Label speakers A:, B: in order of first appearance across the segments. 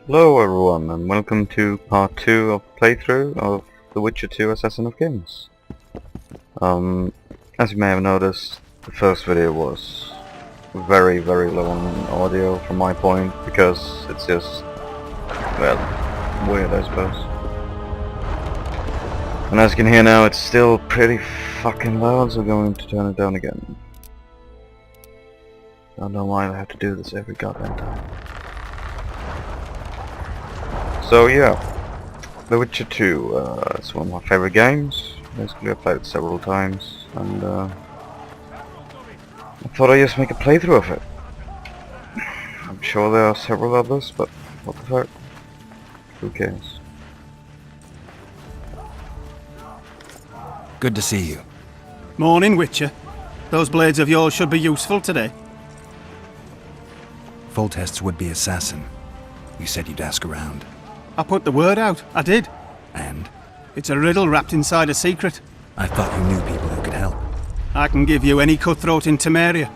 A: Hello everyone, and welcome to part 2 of playthrough of The Witcher 2 Assassin of Kings. As you may have noticed, the first video was very low on audio from my point, because it's just, well, weird I suppose. And as you can hear now, it's still pretty fucking loud, so we're going to turn it down again. I don't know why I have to do this every goddamn time. So yeah, The Witcher 2, it's one of my favorite games. Basically I've played it several times, and I thought I'd just make a playthrough of it. I'm sure there are several others, but what the fuck? Who cares?
B: Good to see you.
C: Morning, Witcher. Those blades of yours should be useful today.
B: Foltest's would-be assassin. You said you'd ask around.
C: I put the word out. I did.
B: And?
C: It's a riddle wrapped inside a secret.
B: I thought you knew people who could help.
C: I can give you any cutthroat in Temeria.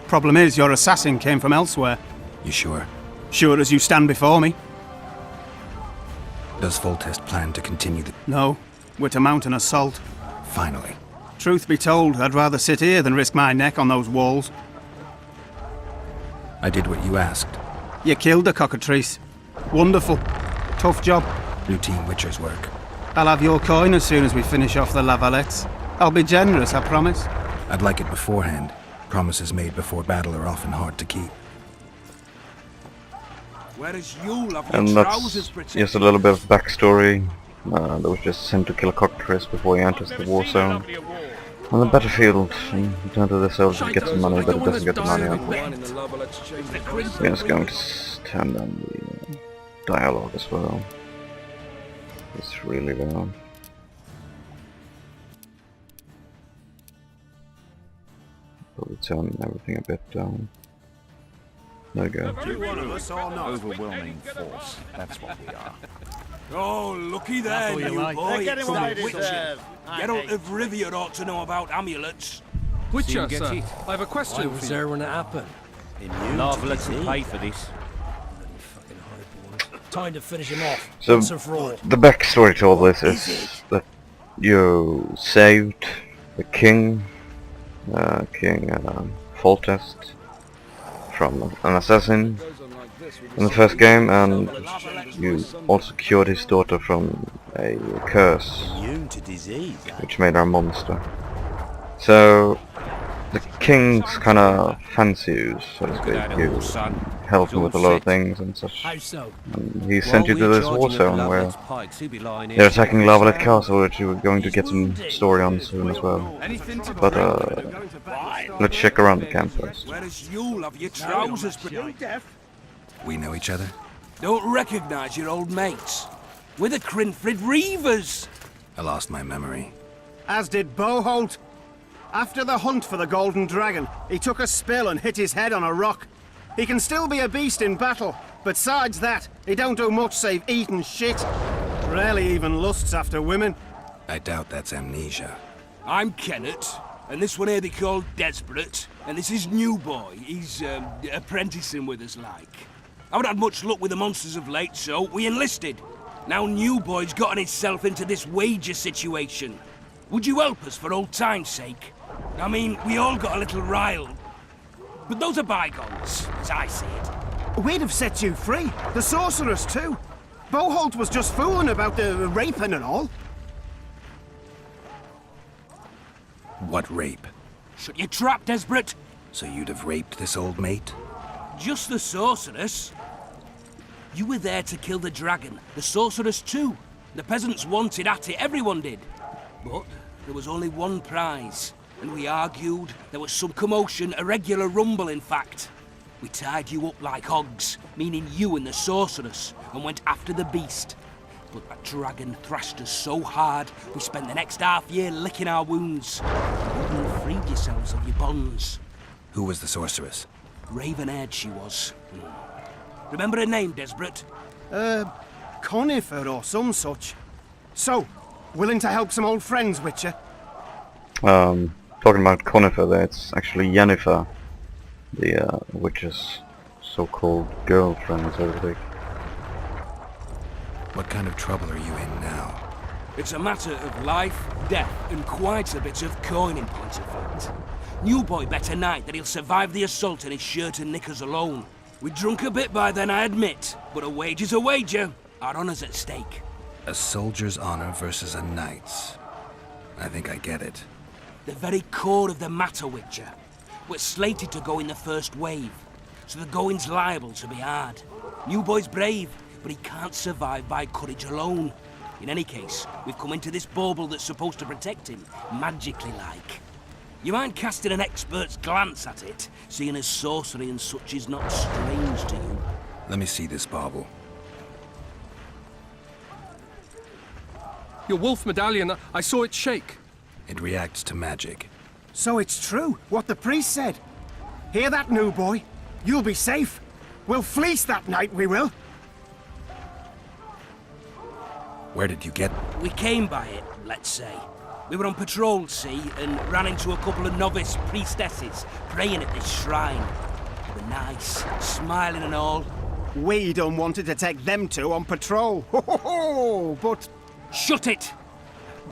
C: Problem is, your assassin came from elsewhere.
B: You sure?
C: Sure as you stand before me.
B: Does Foltest plan to continue the...
C: No, we're to mount an assault.
B: Finally.
C: Truth be told, I'd rather sit here than risk my neck on those walls.
B: I did what you asked.
C: You killed the cockatrice. Wonderful. Tough job.
B: Routine Witcher's work.
C: I'll have your coin as soon as we finish off the Lavalettes. I'll be generous, I promise.
B: I'd like it beforehand. Promises made before battle are often hard to keep.
A: And that's just a little bit of backstory. That was just sent to kill a cockatrice before he enters the war zone. On the battlefield, you turn to the soldier to get some money, but it doesn't get the money out. We're just going to turn down the dialogue as well. It's really loud. Probably turn everything a bit down. There we go.
D: Overwhelming force. That's what we are. Oh, looky there,
C: That's what you
D: new
C: like.
D: boy.
E: Get him
D: From
E: right,
D: Witcher.
E: sir.
D: Geralt of Rivia ought to know about amulets.
F: Witcher, sir, I have a question for you.
E: when it happened?
G: Lavalettes will pay for this.
E: Time to finish him off.
A: So,
E: Once and for all.
A: the backstory to all this is that you saved the king, King Foltest, from an assassin in the first game, and you also cured his daughter from a curse,
E: Immune to disease.
A: which made her a monster. So, the king's kind of fancy you, so to speak. You help him with a lot of things and such.
E: How so?
A: And he sent you to this war zone where they're attacking Lavalette Castle, which you were going to get some story on soon as well. But let's check around the camp first.
D: Whereas you'll have your trousers
B: We know each other?
D: Don't recognise your old mates. We're the Crinfrid Reavers.
B: I lost my memory.
C: As did Boholt. After the hunt for the Golden Dragon, he took a spill and hit his head on a rock. He can still be a beast in battle, but besides that, he don't do much save eat and shit. Rarely even lusts after women.
B: I doubt that's amnesia.
D: I'm Kennett, and this one here they call Desperate, and this is New Boy. He's apprenticing with us like. I haven't had much luck with the monsters of late, so we enlisted. Now New Boy's gotten himself into this wager situation. Would you help us for old time's sake? I mean, we all got a little riled. But those are bygones, as I see it.
C: We'd have set you free. The sorceress too. Boholt was just fooling about the raping and all.
B: What rape?
D: Shut your trap, Desperate.
B: So you'd have raped this old mate?
D: Just the sorceress. You were there to kill the dragon. The sorceress too. The peasants wanted at it, everyone did. But there was only one prize. And we argued, there was some commotion, a regular rumble in fact. We tied you up like hogs, meaning you and the sorceress, and went after the beast. But that dragon thrashed us so hard, we spent the next half year licking our wounds. You hadn't freed yourselves of your bonds.
B: Who was the sorceress?
D: Raven-haired she was. Remember her name, Desperate?
C: Conifer or some such. So, willing to help some old friends, Witcher?
A: Talking about Conifer there, it's actually Yennefer, the witch's so-called girlfriend, so to speak.
B: What kind of trouble are you in now?
D: It's a matter of life, death, and quite a bit of coin in point of fact. New boy bet a night that he'll survive the assault in his shirt and knickers alone. We drunk a bit by then, I admit, but a wager's a wager. Our honour's at stake.
B: A soldier's honor versus a knight's. I think I get it.
D: The very core of the matter, Witcher. We're slated to go in the first wave, so the going's liable to be hard. New boy's brave, but he can't survive by courage alone. In any case, we've come into this bauble that's supposed to protect him, magically like. You mind casting an expert's glance at it, seeing as sorcery and such is not strange to you?
B: Let me see this bauble.
F: Your wolf medallion, I saw it shake.
B: It reacts to magic.
C: So it's true, what the priest said. Hear that, new boy? You'll be safe. We'll fleece that night, we will.
B: Where did you get...
D: We came by it, let's say. We were on patrol, see, and ran into a couple of novice priestesses praying at this shrine. They were nice, smiling and all.
C: We don't wanted to take them two on patrol. Ho ho ho! But
D: Shut it!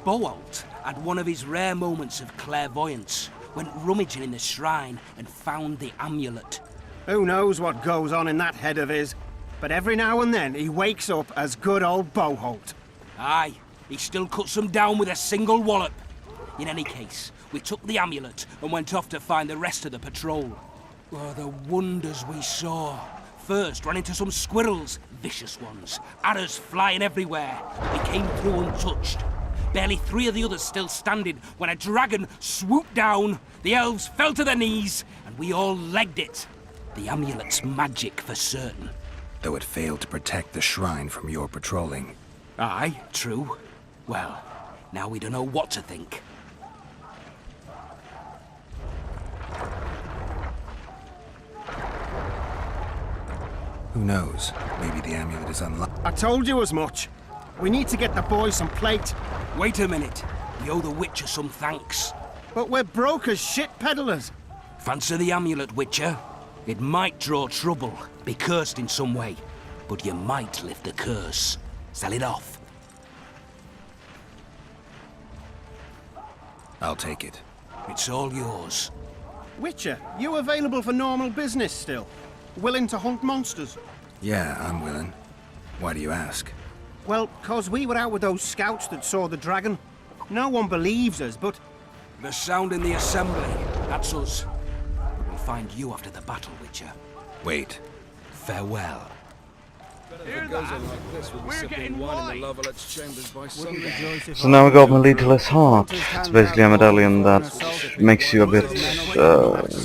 D: Boalt had one of his rare moments of clairvoyance, went rummaging in the shrine and found the amulet.
C: who knows what goes on in that head of his? But every now and then he wakes up as good old Boholt.
D: Aye, he still cuts them down with a single wallop. In any case, we took the amulet and went off to find the rest of the patrol. Oh, the wonders we saw. First, ran into some squirrels, vicious ones, arrows flying everywhere. We came through untouched. Barely 3 of the others still standing when a dragon swooped down. The elves fell to their knees, and we all legged it. The amulet's magic for certain.
B: Though it failed to protect the shrine from your patrolling.
D: Aye, true. Well, now we don't know what to think.
B: Who knows? Maybe the amulet is unlocked.
C: I told you as much. We need to get the boys some plate.
D: Wait a minute. We owe the Witcher some thanks.
C: But we're broke as shit peddlers.
D: Fancy the amulet, Witcher. It might draw trouble, be cursed in some way, but you might lift the curse. Sell it off.
B: I'll take it.
D: It's all yours.
C: Witcher, you available for normal business still? Willing to hunt monsters?
B: Yeah, I'm willing. Why do you ask?
C: Well, 'cause we were out with those scouts that saw the dragon. No one believes us, but
D: The sound in the assembly, that's us. But we'll find you after the battle, Witcher.
B: Wait.
D: Farewell.
A: So now we got Melita's Heart. It's basically a medallion that makes you a bit,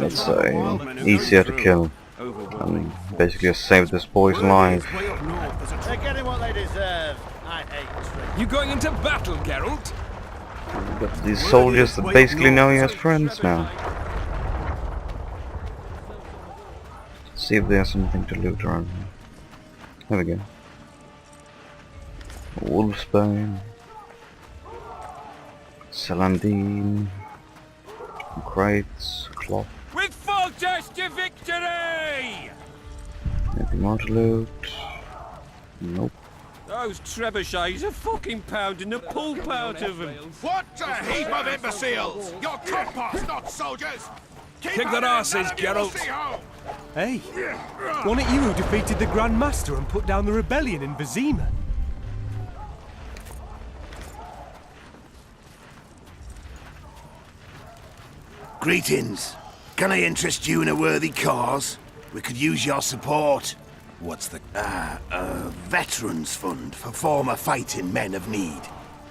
A: let's say, easier to kill. And basically just save this boy's life.
C: way up north there's a
E: They're getting what they deserve. I hate tricks.
F: You going into battle, Geralt?
A: But these soldiers that basically know you as friends now. Let's see if there's something to loot around here. There we go. Wolfsbane. Salandine. Crates. Cloth.
G: With Foltest to victory!
A: Anything more to loot? Nope.
G: Those trebuchets are fucking pounding the pulp out of them.
H: What a heap of imbeciles! You're compost, not soldiers! Keep
F: Kick
H: at
F: their
H: it,
F: asses,
H: none of you will
F: Geralt.
H: see home.
I: Hey, wasn't it you who defeated the Grand Master and put down the rebellion in Vizima?
H: Greetings. Can I interest you in a worthy cause? We could use your support.
B: What's the...
H: A veterans fund for former fighting men of need.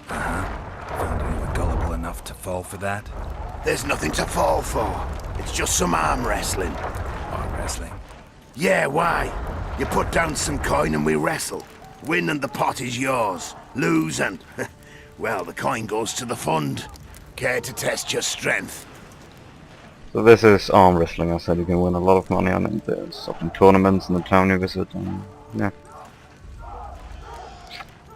B: Found anyone gullible enough to fall for that?
H: There's nothing to fall for. It's just some arm wrestling.
B: Arm wrestling.
H: Yeah, why? You put down some coin and we wrestle. Win and the pot is yours. Lose and... well, the coin goes to the fund. Care to test your strength?
A: So this is arm wrestling. I said you can win a lot of money on it. There's often tournaments in the town you visit, and yeah.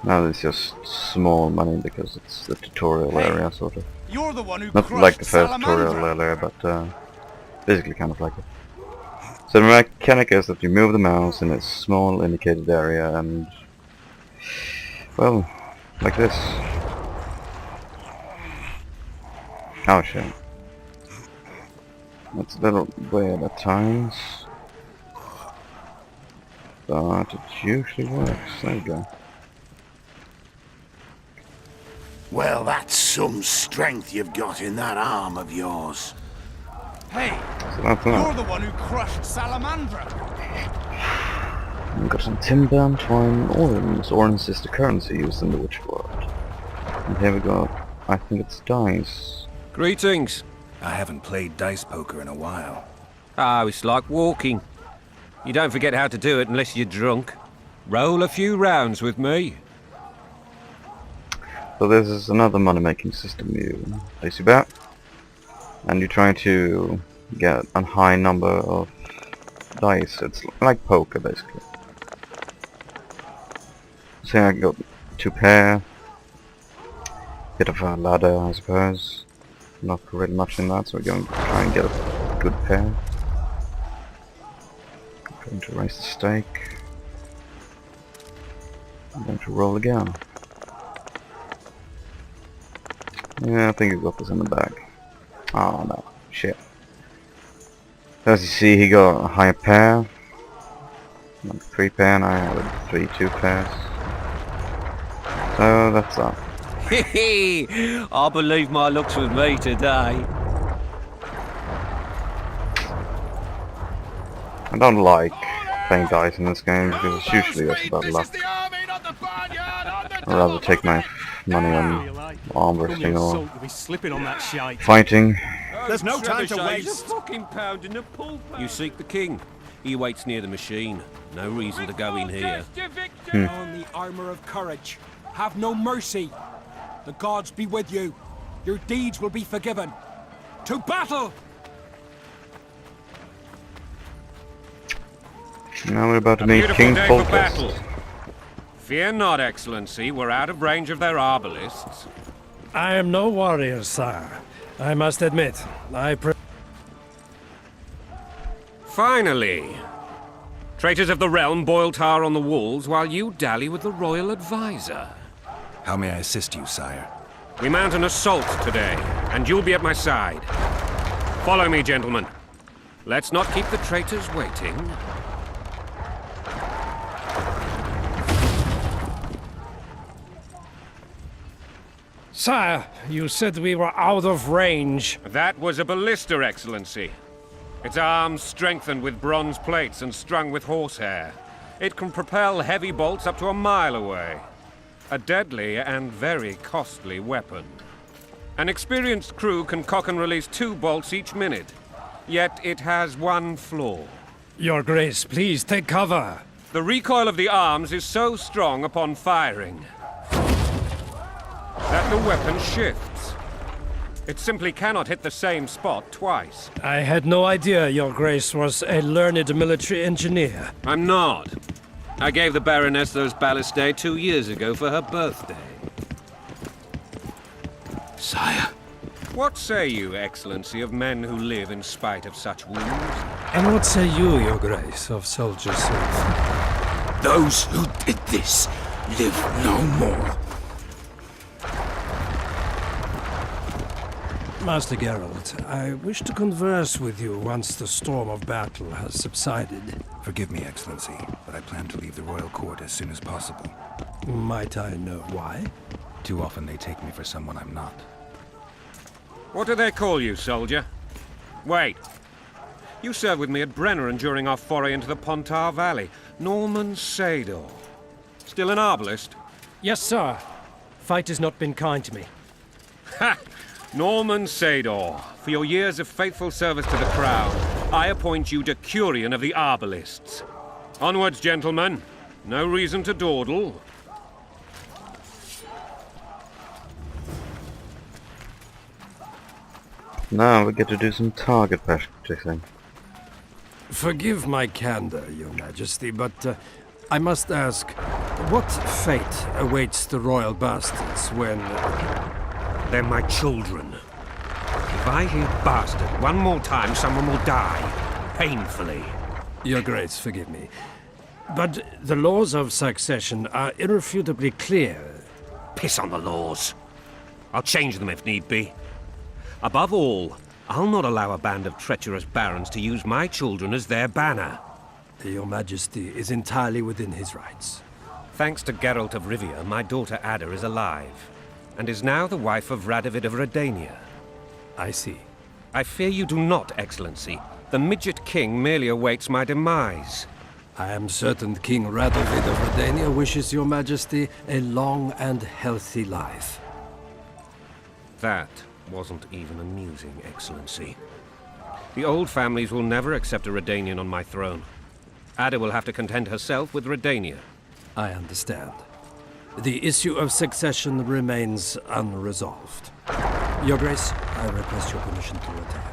A: Now it's just small money because it's the tutorial area, sort of.
H: You're the one who
A: Not like the first tutorial area, but basically kind of like it. So the mechanic is that you move the mouse in a small indicated area, and Well, like this. Oh shit. That's a little weird at times. But it usually works. There you go.
H: Well, that's some strength you've got in that arm of yours.
E: Hey,
A: So that's
E: you're
A: that.
E: the one who crushed Salamandra.
A: We've got some timber, twine, orens. Orens is the currency used in the Witch world. And here we go. I think it's dice.
G: Greetings.
B: I haven't played dice poker in a while.
G: Oh, it's like walking. You don't forget how to do it unless you're drunk. Roll a few rounds with me.
A: So this is another money-making system. You place your bet, and you're trying to get a high number of dice. It's like poker, basically. Say I got 2 pair. Bit of a ladder, I suppose. Not really much in that, so we're going to try and get a good pair. Going to raise the stake. I'm going to roll again. Yeah, I think he got this in the bag. Oh no, shit. As you see, he got a higher pair. Like 3 pair, and I had 3 2 pairs. So that's that.
G: Hehe! I believe my luck's with me today.
A: I don't like playing dice in this game because it's usually just about luck. I'd rather take my money on arm wrestling or
I: You'll be slipping on that shite.
A: fighting.
C: There's no time to
G: Trebuchet's
C: waste.
G: a fucking pound in the pool. You seek the king. He waits near the machine. No reason to go in here.
D: On the armor of courage. Have no mercy. The gods be with you. Your deeds will be forgiven. To battle!
A: Now we're about to
G: A
A: meet
G: beautiful
A: King
G: day for
A: Foltest.
G: battle. Fear not, Excellency. We're out of range of their arbalists.
J: I am no warrior, sire. I must admit,
G: Finally! Traitors of the realm boil tar on the walls while you dally with the royal advisor.
B: How may I assist you, sire?
G: We mount an assault today, and you'll be at my side. Follow me, gentlemen. Let's not keep the traitors waiting.
J: Sire, you said we were out of range.
G: That was a ballista, Excellency. Its arms strengthened with bronze plates and strung with horsehair. It can propel heavy bolts up to a mile away. A deadly and very costly weapon. An experienced crew can cock and release 2 bolts each minute. Yet it has one flaw.
J: Your Grace, please take cover.
G: The recoil of the arms is so strong upon firing that the weapon shifts. It simply cannot hit the same spot twice.
J: I had no idea Your Grace was a learned military engineer.
G: I'm not. I gave the Baroness those ballistae 2 years ago for her birthday.
B: Sire.
G: What say you, Excellency, of men who live in spite of such wounds?
J: And what say you, Your Grace, of soldiers who...
B: Those who did this live no more.
J: Master Geralt, I wish to converse with you once the storm of battle has subsided.
B: Forgive me, Excellency, but I plan to leave the royal court as soon as possible.
J: Might I know why?
B: Too often they take me for someone I'm not.
G: What do they call you, soldier? Wait. You served with me at Brenneran during our foray into the Pontar Valley. Norman Sador. Still an arbalist?
J: Yes, sir. Fate has not been kind to me.
G: Ha! Norman Sador, for your years of faithful service to the crown, I appoint you Decurion of the Arbalists. Onwards, gentlemen. No reason to dawdle.
A: Now we get to do some target practicing.
J: Forgive my candor, Your Majesty, but I must ask, what fate awaits the royal bastards when...
G: They're my children. If I hear bastard one more time, someone will die. Painfully.
J: Your Grace, forgive me. But the laws of succession are irrefutably clear.
G: Piss on the laws. I'll change them if need be. Above all, I'll not allow a band of treacherous barons to use my children as their banner.
J: Your Majesty is entirely within his rights.
G: Thanks to Geralt of Rivia, my daughter Ada is alive, and is now the wife of Radovid of Redania.
J: I see.
G: I fear you do not, Excellency. The Midget King merely awaits my demise.
J: I am certain King Radovid of Redania wishes your Majesty a long and healthy life.
G: That wasn't even amusing, Excellency. The old families will never accept a Redanian on my throne. Ada will have to content herself with Redania.
J: I understand. The issue of succession remains unresolved. Your Grace, I request your permission to attack.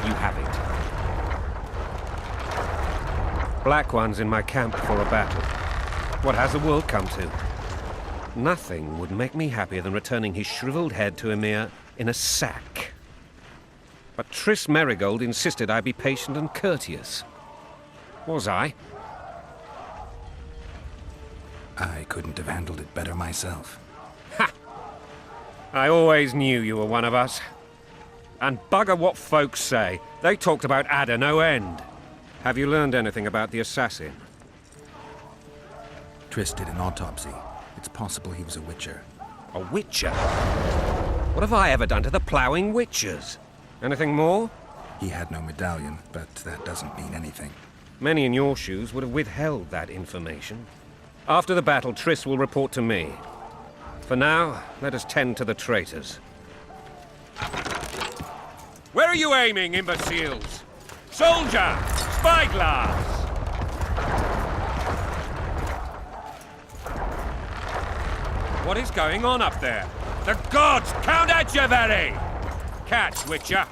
G: You have it. Black One's in my camp for a battle. What has the world come to? Nothing would make me happier than returning his shriveled head to Emir in a sack. But Triss Merigold insisted I be patient and courteous. Was I?
B: I couldn't have handled it better myself.
G: Ha! I always knew you were one of us. And bugger what folks say. They talked about Ada no end. Have you learned anything about the assassin?
B: Triss did an autopsy. It's possible he was a witcher.
G: A witcher? What have I ever done to the ploughing witchers? Anything more?
B: He had no medallion, but that doesn't mean anything.
G: Many in your shoes would have withheld that information. After the battle, Triss will report to me. For now, let us tend to the traitors. Where are you aiming, imbeciles? Soldier! Spyglass! What is going on up there? The gods! Count Etcheverry! Catch, Witcher!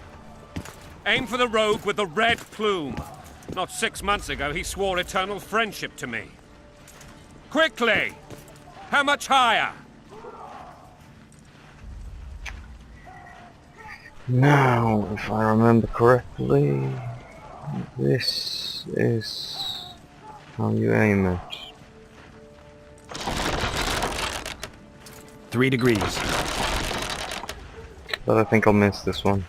G: Aim for the rogue with the red plume. Not 6 months ago, he swore eternal friendship to me. Quickly! How much higher?
A: Now, if I remember correctly, this is how you aim it.
B: 3 degrees.
A: But I think I'll miss this one.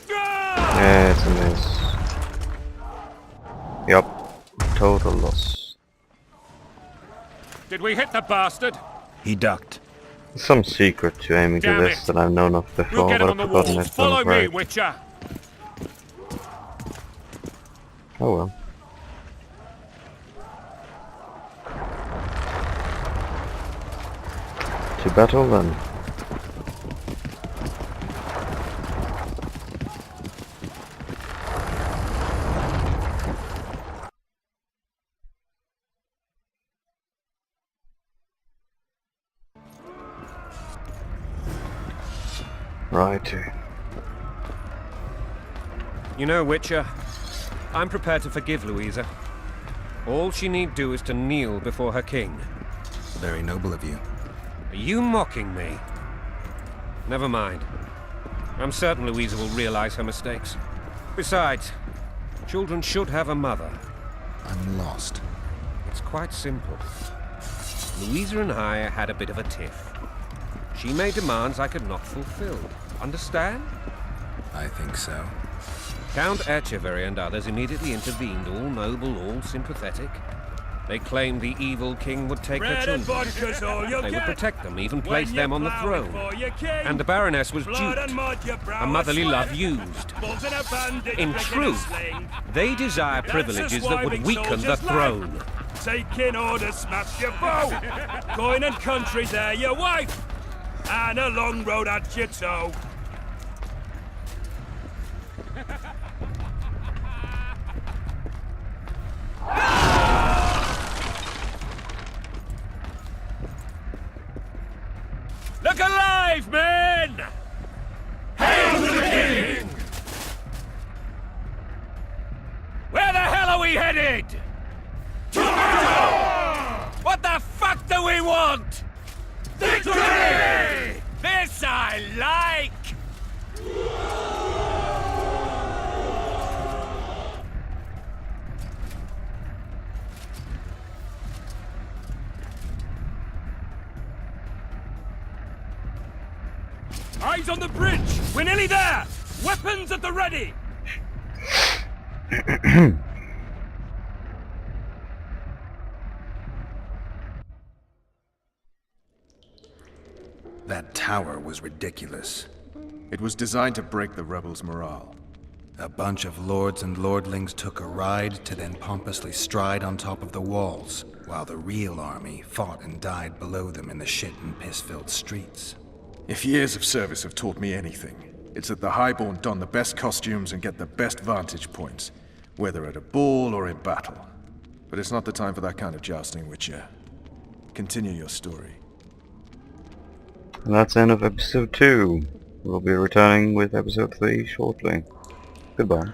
A: Yeah, it's a miss. Yup. Total loss.
G: Did we hit the bastard?
B: He ducked.
A: There's some secret to aiming to
G: Damn
A: this
G: it.
A: that I've known of
G: We'll
A: before,
G: get
A: but
G: him on
A: I've
G: the
A: forgotten
G: walls.
A: it.
G: Follow
A: I'm
G: me,
A: afraid.
G: Witcher.
A: Oh well. To battle then. Right.
G: You know, Witcher, I'm prepared to forgive Louisa. All she need do is to kneel before her king.
B: Very noble of you.
G: Are you mocking me? Never mind. I'm certain Louisa will realize her mistakes. Besides, children should have a mother.
B: I'm lost.
G: It's quite simple. Louisa and I had a bit of a tiff. She made demands I could not fulfill. Understand?
B: I think so.
G: Count Etcheverry and others immediately intervened, all noble, all sympathetic. They claimed the evil king would take their children. They would protect them, even place them on the throne. And the Baroness was duped, a motherly love used. In truth, they desire privileges that would weaken the throne.
K: Taking orders, smash your bow. Coin and country, there your wife. And a long road at your toe.
G: Look alive, men! Hail to the king! Where the hell are we headed? What the fuck do we want? Victory! This I like!
K: Eyes on the bridge! We're nearly there! Weapons at the ready!
B: That tower was ridiculous.
L: It was designed to break the rebels' morale.
B: A bunch of lords and lordlings took a ride to then pompously stride on top of the walls, while the real army fought and died below them in the shit and piss-filled streets.
L: If years of service have taught me anything, it's that the Highborn don the best costumes and get the best vantage points, whether at a ball or in battle. But it's not the time for that kind of jousting, Witcher. Continue your story.
A: And that's the end of episode 2. We'll be returning with episode 3 shortly. Goodbye.